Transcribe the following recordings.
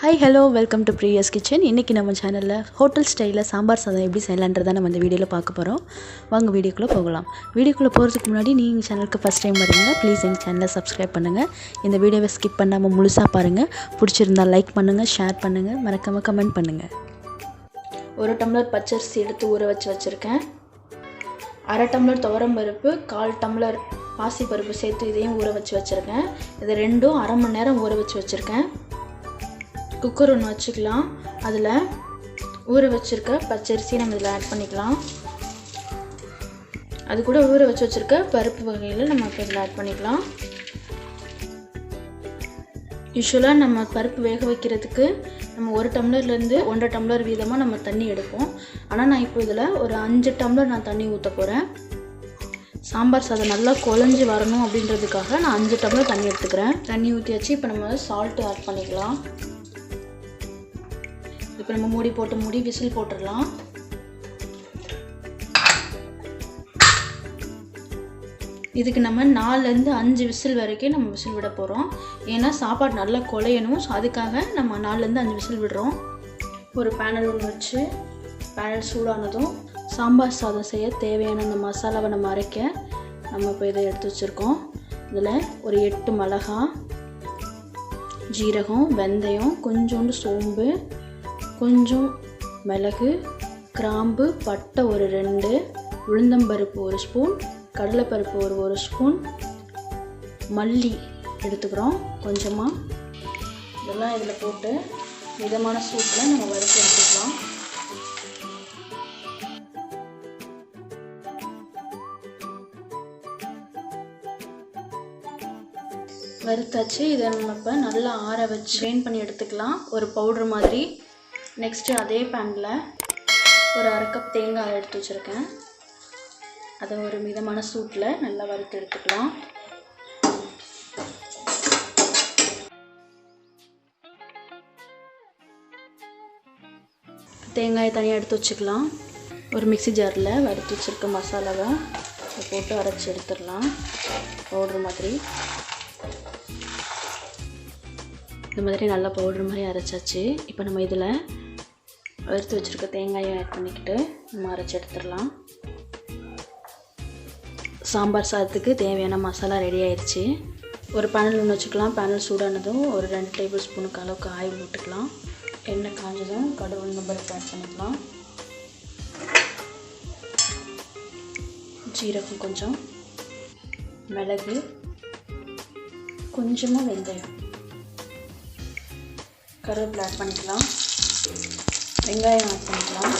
Hi, hello, welcome to Priya's Kitchen. இன்னைக்கு நம்ம சேனல்ல ஹோட்டல் ஸ்டைல்ல சாம்பார் சாதம் எப்படி செய்யலாம்ன்றத நம்ம இந்த வீடியோல பார்க்க போறோம். வாங்க வீடியோக்குள்ள போகலாம். வீடியோக்குள்ள போறதுக்கு முன்னாடி நீங்க சேனலுக்கு ஃபர்ஸ்ட் டைம் வரீங்கன்னா ப்ளீஸ் எங்க சேனலை சப்ஸ்கிரைப் பண்ணுங்க. இந்த வீடியோவை ஸ்கிப் பண்ணாம முழுசா பாருங்க. பிடிச்சிருந்தா லைக் பண்ணுங்க, ஷேர் பண்ணுங்க, மறக்காம கமெண்ட் பண்ணுங்க. ஒரு டம்ளர் பச்சரிசி எடுத்து ஊற வச்சிருக்கேன். அரை டம்ளர் துவரம் பருப்பு, 1/4 டம்ளர் பாசி பருப்பு சேர்த்து இதையும் ஊற வச்சிருக்கேன். இது ரெண்டும் அரை மணி நேரம் ஊற வச்சிருக்கேன். குக்கர் ஒன்று வச்சுக்கலாம். அதில் ஊற வச்சுருக்க பச்சரிசி நம்ம இதில் ஆட் பண்ணிக்கலாம். அது கூட ஊற வச்சுருக்க பருப்பு வகையில் நம்ம இப்போ இதில் ஆட் பண்ணிக்கலாம். யூஸ்வலாக நம்ம பருப்பு வேக வைக்கிறதுக்கு நம்ம 1 டம்ளர்லேருந்து 1.5 டம்ளர் வீதமாக நம்ம தண்ணி எடுப்போம். ஆனால் நான் இப்போ இதில் ஒரு 5 டம்ளர் நான் தண்ணி ஊற்ற போகிறேன். சாம்பார் சாதம் நல்லா குழஞ்சி வரணும் அப்படின்றதுக்காக நான் 5 டம்ளர் தண்ணி எடுத்துக்கிறேன். தண்ணி ஊற்றியாச்சு. இப்போ நம்ம சால்ட்டு ஆட் பண்ணிக்கலாம். இப்போ நம்ம மூடி விசில் போட்டுடலாம். இதுக்கு நம்ம 4லேருந்து 5 விசில் வரைக்கும் நம்ம விசில் விட போகிறோம். ஏன்னா சாப்பாடு நல்லா குழையணும். ஸோ அதுக்காக நம்ம 4லேருந்து 5 விசில் விடுறோம். ஒரு பேனல் ஒன்று வச்சு பேனல் சூடானதும் சாம்பார் சாதம் செய்ய தேவையான அந்த மசாலாவை நம்ம அரைக்க நம்ம இப்போ இதை எடுத்து வச்சுருக்கோம். இதில் ஒரு 8 மிளகாய், ஜீரகம், வெந்தயம், கொஞ்சோண்டு சோம்பு, கொஞ்சம் மிளகு, கிராம்பு, பட்டை ஒரு 2, உளுந்தம்பருப்பு 1 ஸ்பூன், கடலைப்பருப்பு ஒரு 1 ஸ்பூன், மல்லி எடுத்துக்கிறோம் கொஞ்சமாக. இதெல்லாம் இதில் போட்டு மிதமான சூட்டில் நம்ம வறுத்து எடுத்துக்கலாம். வறுத்தாச்சு. இதை நம்ம இப்போ நல்லா ஆற வச்சு ட்ரெயின் பண்ணி எடுத்துக்கலாம், ஒரு பவுட்ரு மாதிரி. நெக்ஸ்ட்டு அதே பேனில் ஒரு 1/2 கப் தேங்காய் எடுத்து வச்சுருக்கேன். அதை ஒரு மிதமான சூட்டில் நல்லா வறுத்து எடுத்துக்கலாம். தேங்காயை தனியாக எடுத்து வச்சுக்கலாம். ஒரு மிக்ஸி ஜாரில் வறுத்து வச்சுருக்க மசாலாவை போட்டு அரைச்சி எடுத்துடலாம். பவுட்ரு மாதிரி இந்த மாதிரி நல்லா பவுட்ரு மாதிரி அரைச்சாச்சு. இப்போ நம்ம இதில் வறுத்து வச்சுருக்க தேங்காயை ஆட் பண்ணிக்கிட்டு நம்ம அரைச்சி எடுத்துடலாம். சாம்பார் சாதத்துக்கு தேவையான மசாலா ரெடி ஆயிடுச்சு. ஒரு பேனல் ஒன்று வச்சுக்கலாம். பேனல் சூடானதும் ஒரு 2 டேபிள் ஸ்பூனுக்கு அளவுக்கு ஆயில் போட்டுக்கலாம். எண்ணெய் காஞ்சதும் கடுகு, உளுந்தம்பருப்பு ஆட் பண்ணிக்கலாம். ஜீரகம் கொஞ்சம், மிளகு, கொஞ்சமாக வெந்தயம், கருவேப்பிலை ஆட் பண்ணிக்கலாம். வெங்காயம் ஆட் பண்ணிக்கலாம்.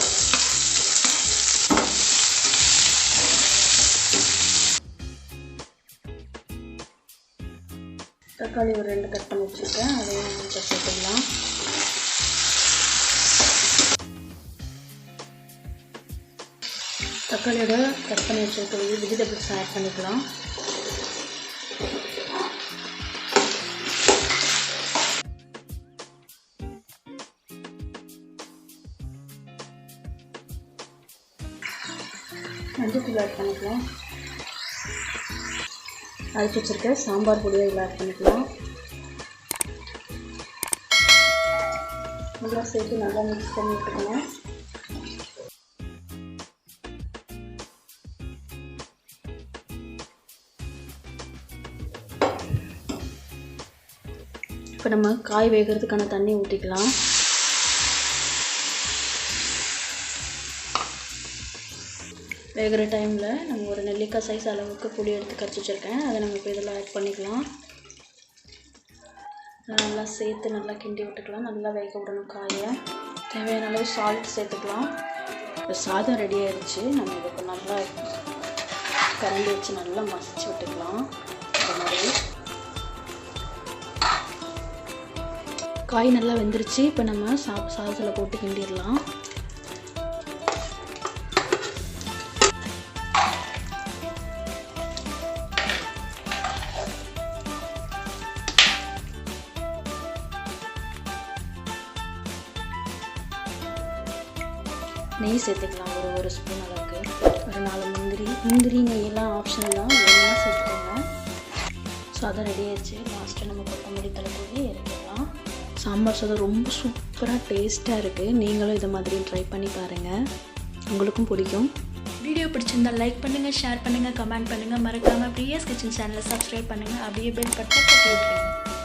தக்காளி ஒரு 2 கட் பண்ணி வச்சுருக்கேன். அதையும் சேர்த்துக்கலாம். தக்காளியோட கட் பண்ணி வச்சுருக்க வெஜிடபிள்ஸ் ஆட் பண்ணிக்கலாம். மஞ்சள் ஆட் பண்ணிக்கலாம். அரைச்சி வச்சுருக்க சாம்பார் பொடியை இதில் ஆட் பண்ணிக்கலாம். நல்லா சேர்த்து நல்லா மிக்ஸ் பண்ணி விட்டுக்கணும். இப்போ நம்ம காய் வேகிறதுக்கான தண்ணி ஊற்றிக்கலாம். வேகிற டைமில் நம்ம ஒரு நெல்லிக்காய் சைஸ் அளவுக்கு புளி எடுத்து கரைச்சி வச்சுருக்கேன். அதை நம்ம இப்போ இதில் ஆட் பண்ணிக்கலாம். நல்லா சேர்த்து நல்லா கிண்டி விட்டுக்கலாம். நல்லா வேக விடணும் காயை. தேவையான அளவு சால்ட் சேர்த்துக்கலாம். இப்போ சாதம் ரெடி ஆகிடுச்சு. நம்ம இதை இப்போ நல்லா கரண்டி வச்சு நல்லா மசிச்சு விட்டுக்கலாம். இந்த மாதிரி காய் நல்லா வெந்துருச்சு. இப்போ நம்ம சாதத்தில் போட்டு கிண்டிடலாம். நெய் சேர்த்துக்கலாம். ஒரு 1 ஸ்பூன் அளவுக்கு. ஒரு 4 முந்திரி நெய்யெல்லாம் ஆப்ஷனல் தான், வேணும்னா சேர்த்துக்கோங்க. ஸோ அதை ரெடி ஆயிடுச்சு. லாஸ்ட்டு நம்ம கொத்தமல்லி தலை தூவி இறக்கிடலாம். சாம்பார் சாதம் ரொம்ப சூப்பராக டேஸ்ட்டாக இருக்குது. நீங்களும் இதை மாதிரி ட்ரை பண்ணி பாருங்கள், உங்களுக்கும் பிடிக்கும். வீடியோ பிடிச்சிருந்தா லைக் பண்ணுங்கள், ஷேர் பண்ணுங்கள், கமெண்ட் பண்ணுங்கள். மறக்காமல் பிரியாஸ் கிச்சன் சேனலை சப்ஸ்கிரைப் பண்ணுங்கள். அப்படியே பெல் பட்டனை தட்டி விட்டுருங்க.